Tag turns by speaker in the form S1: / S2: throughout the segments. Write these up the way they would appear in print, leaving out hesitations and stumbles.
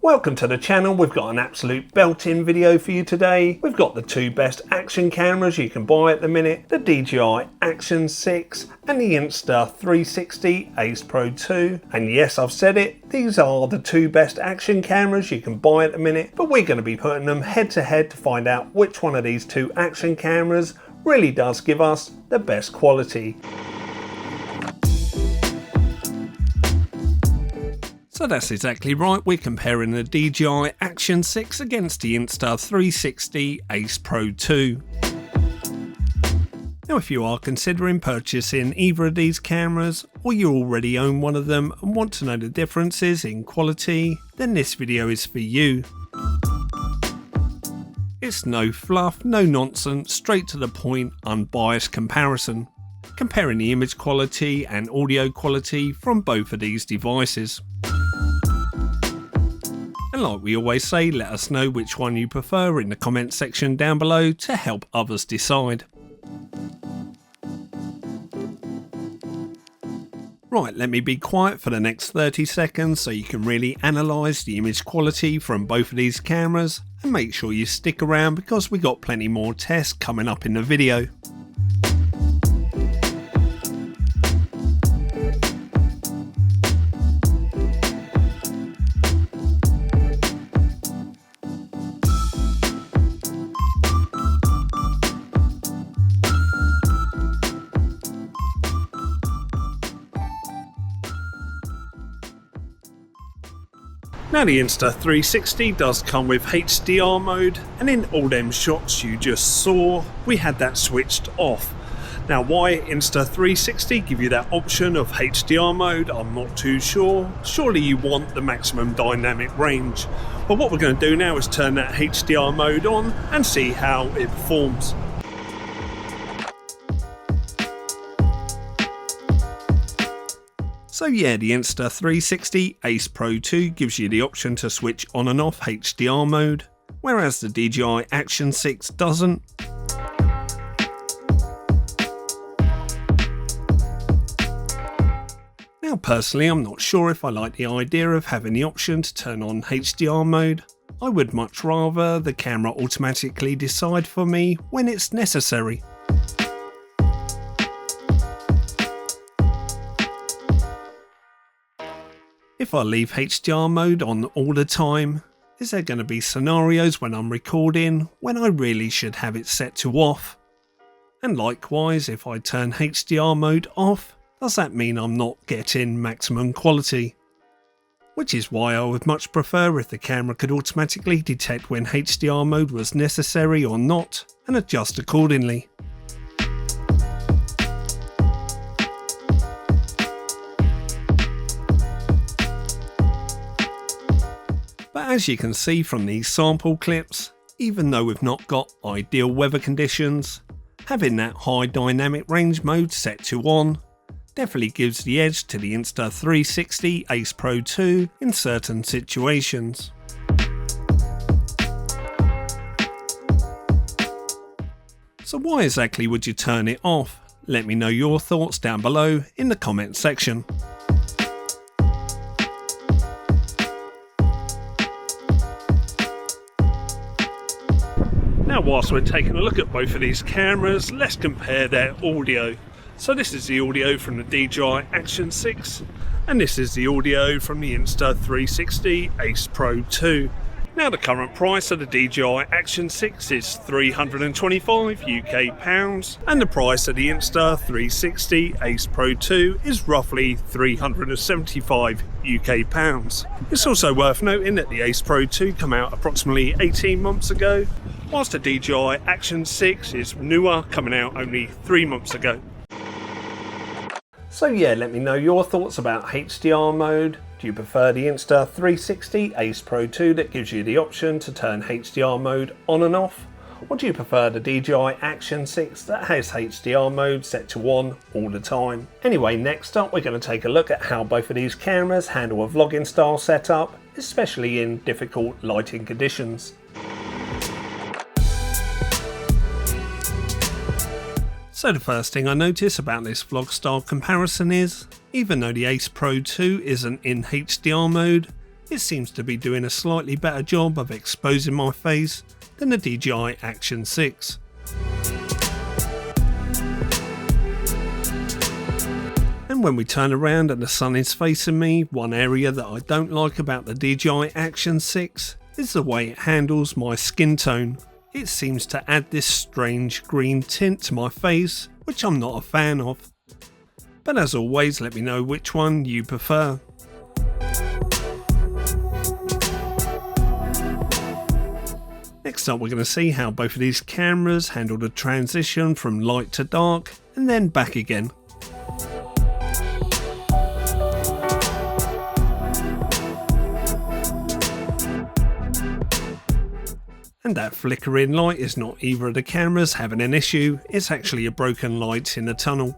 S1: Welcome to the channel. We've got an absolute belting video for you today. We've got the two best action cameras you can buy at the minute, the DJi ACTION 6 and the Insta360 Ace Pro 2. And yes, I've said it, these are the two best action cameras you can buy at the minute, but we're going to be putting them head to head to find out which one of these two action cameras really does give us the best quality. So that's exactly right, we're comparing the DJi ACTION 6 against the Insta360 Ace Pro 2. Now if you are considering purchasing either of these cameras, or you already own one of them and want to know the differences in quality, then this video is for you. It's no fluff, no nonsense, straight to the point, unbiased comparison, comparing the image quality and audio quality from both of these devices. And like we always say, let us know which one you prefer in the comment section down below to help others decide. Right, let me be quiet for the next 30 seconds so you can really analyse the image quality from both of these cameras, and make sure you stick around because we got plenty more tests coming up in the video. Now the Insta360 does come with HDR mode, and in all them shots you just saw, we had that switched off. Now why Insta360 give you that option of HDR mode, I'm not too sure. Surely you want the maximum dynamic range. But what we're going to do now is turn that HDR mode on and see how it performs. So yeah, the Insta360 Ace Pro 2 gives you the option to switch on and off HDR mode, whereas the DJi ACTION 6 doesn't. Now personally, I'm not sure if I like the idea of having the option to turn on HDR mode. I would much rather the camera automatically decide for me when it's necessary. If I leave HDR mode on all the time, is there going to be scenarios when I'm recording when I really should have it set to off? And likewise, if I turn HDR mode off, does that mean I'm not getting maximum quality? Which is why I would much prefer if the camera could automatically detect when HDR mode was necessary or not and adjust accordingly. But as you can see from these sample clips, even though we've not got ideal weather conditions, having that high dynamic range mode set to on definitely gives the edge to the Insta360 Ace Pro 2 in certain situations. So why exactly would you turn it off? Let me know your thoughts down below in the comment section. Now whilst we're taking a look at both of these cameras, let's compare their audio. So this is the audio from the DJi ACTION 6 and this is the audio from the Insta360 Ace Pro 2. Now the current price of the DJi ACTION 6 is £325 UK and the price of the Insta360 Ace Pro 2 is roughly £375 UK. It's also worth noting that the Ace Pro 2 came out approximately 18 months ago, whilst the DJi ACTION 6 is newer, coming out only 3 months ago. So yeah, let me know your thoughts about HDR mode. Do you prefer the Insta360 Ace Pro 2 that gives you the option to turn HDR mode on and off? Or do you prefer the DJi ACTION 6 that has HDR mode set to on all the time? Anyway, next up we're going to take a look at how both of these cameras handle a vlogging style setup, especially in difficult lighting conditions. So the first thing I notice about this vlog style comparison is, even though the Ace Pro 2 isn't in HDR mode, it seems to be doing a slightly better job of exposing my face than the DJi Action 6. And when we turn around and the sun is facing me, one area that I don't like about the DJi Action 6 is the way it handles my skin tone. It seems to add this strange green tint to my face, which I'm not a fan of. But as always, let me know which one you prefer. Next up, we're going to see how both of these cameras handle the transition from light to dark and then back again. And that flickering light is not either of the cameras having an issue, it's actually a broken light in the tunnel.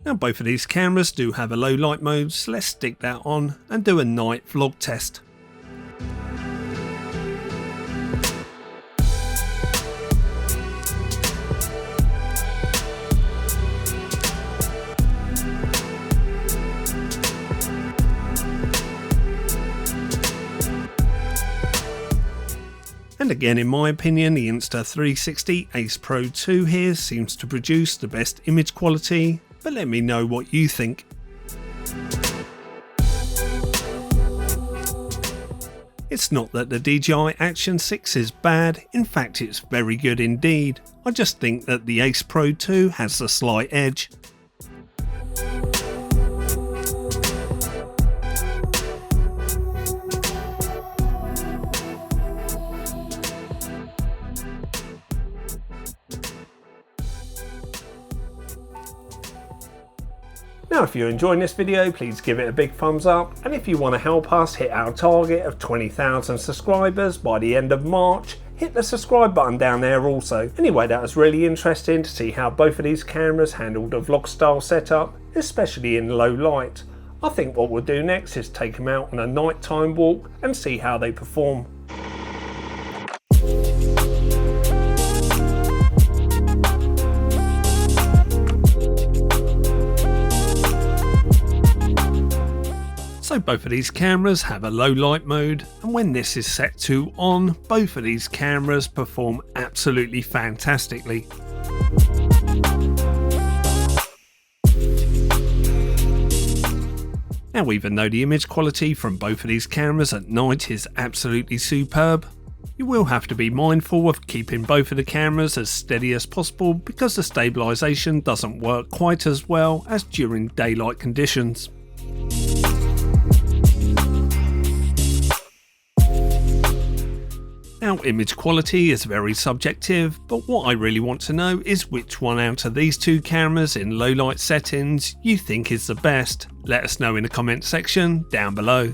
S1: Now both of these cameras do have a low light mode, so let's stick that on and do a night vlog test. And again, in my opinion, the Insta360 Ace Pro 2 here seems to produce the best image quality, but let me know what you think. It's not that the DJi Action 6 is bad, in fact it's very good indeed. I just think that the Ace Pro 2 has a slight edge. Now if you're enjoying this video, please give it a big thumbs up, and if you want to help us hit our target of 20,000 subscribers by the end of March, hit the subscribe button down there also. Anyway, that was really interesting to see how both of these cameras handled the vlog style setup, especially in low light. I think what we'll do next is take them out on a nighttime walk and see how they perform. So both of these cameras have a low light mode, and when this is set to on, both of these cameras perform absolutely fantastically. Now even though the image quality from both of these cameras at night is absolutely superb, you will have to be mindful of keeping both of the cameras as steady as possible because the stabilisation doesn't work quite as well as during daylight conditions. Now image quality is very subjective, but what I really want to know is which one out of these two cameras in low light settings you think is the best. Let us know in the comment section down below.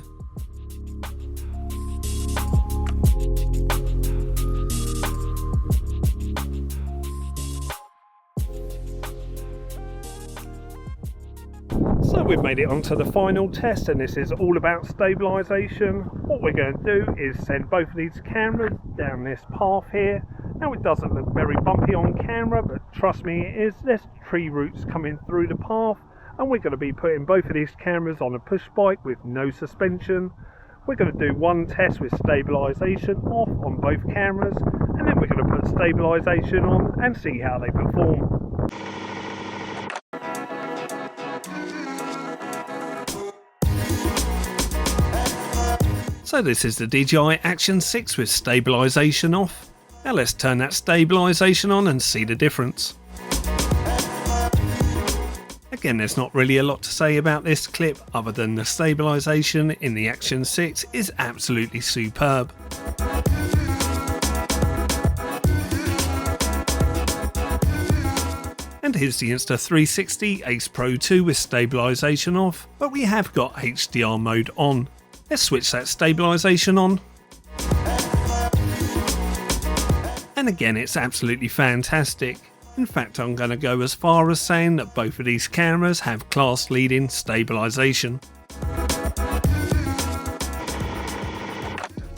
S1: So we've made it onto the final test, and this is all about stabilisation. What we're going to do is send both of these cameras down this path here. Now it doesn't look very bumpy on camera, but trust me it is. There's tree roots coming through the path, and we're going to be putting both of these cameras on a push bike with no suspension. We're going to do one test with stabilisation off on both cameras, and then we're going to put stabilisation on and see how they perform. So this is the DJi Action 6 with stabilisation off. Now let's turn that stabilisation on and see the difference. Again, there's not really a lot to say about this clip other than the stabilisation in the Action 6 is absolutely superb. And here's the Insta360 Ace Pro 2 with stabilisation off, but we have got HDR mode on. Let's switch that stabilisation on. And again, it's absolutely fantastic. In fact, I'm going to go as far as saying that both of these cameras have class-leading stabilisation.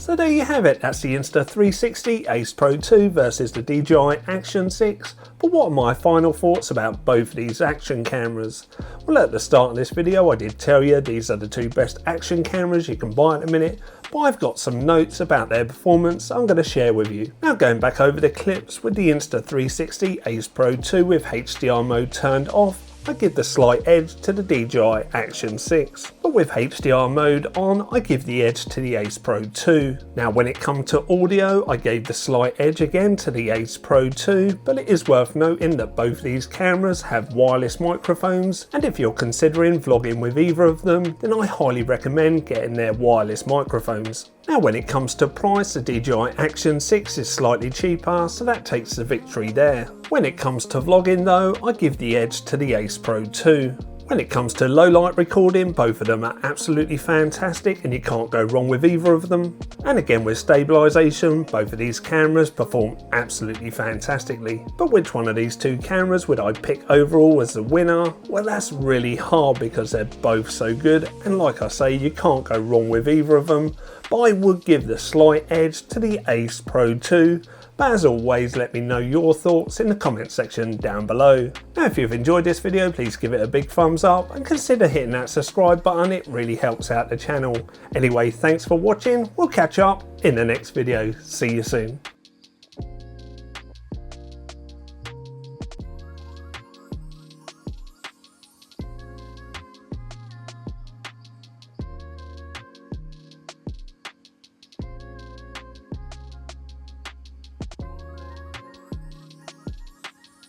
S1: So there you have it, that's the Insta360 Ace Pro 2 versus the DJi Action 6. But what are my final thoughts about both of these action cameras? Well, at the start of this video I did tell you these are the two best action cameras you can buy at the minute, but I've got some notes about their performance I'm going to share with you. Now going back over the clips, with the Insta360 Ace Pro 2 with HDR mode turned off, I give the slight edge to the DJi Action 6, but with HDR mode on, I give the edge to the Ace Pro 2. Now when it comes to audio, I gave the slight edge again to the Ace Pro 2, but it is worth noting that both these cameras have wireless microphones, and if you're considering vlogging with either of them, then I highly recommend getting their wireless microphones. Now when it comes to price, the DJi Action 6 is slightly cheaper, so that takes the victory there. When it comes to vlogging though, I give the edge to the Ace Pro 2. When it comes to low light recording, both of them are absolutely fantastic and you can't go wrong with either of them. And again with stabilisation, both of these cameras perform absolutely fantastically. But which one of these two cameras would I pick overall as the winner? Well, that's really hard because they're both so good, and like I say, you can't go wrong with either of them. But I would give the slight edge to the Ace Pro 2. But as always, let me know your thoughts in the comment section down below. Now if you've enjoyed this video, please give it a big thumbs up and consider hitting that subscribe button, it really helps out the channel. Anyway, thanks for watching, we'll catch up in the next video. See you soon.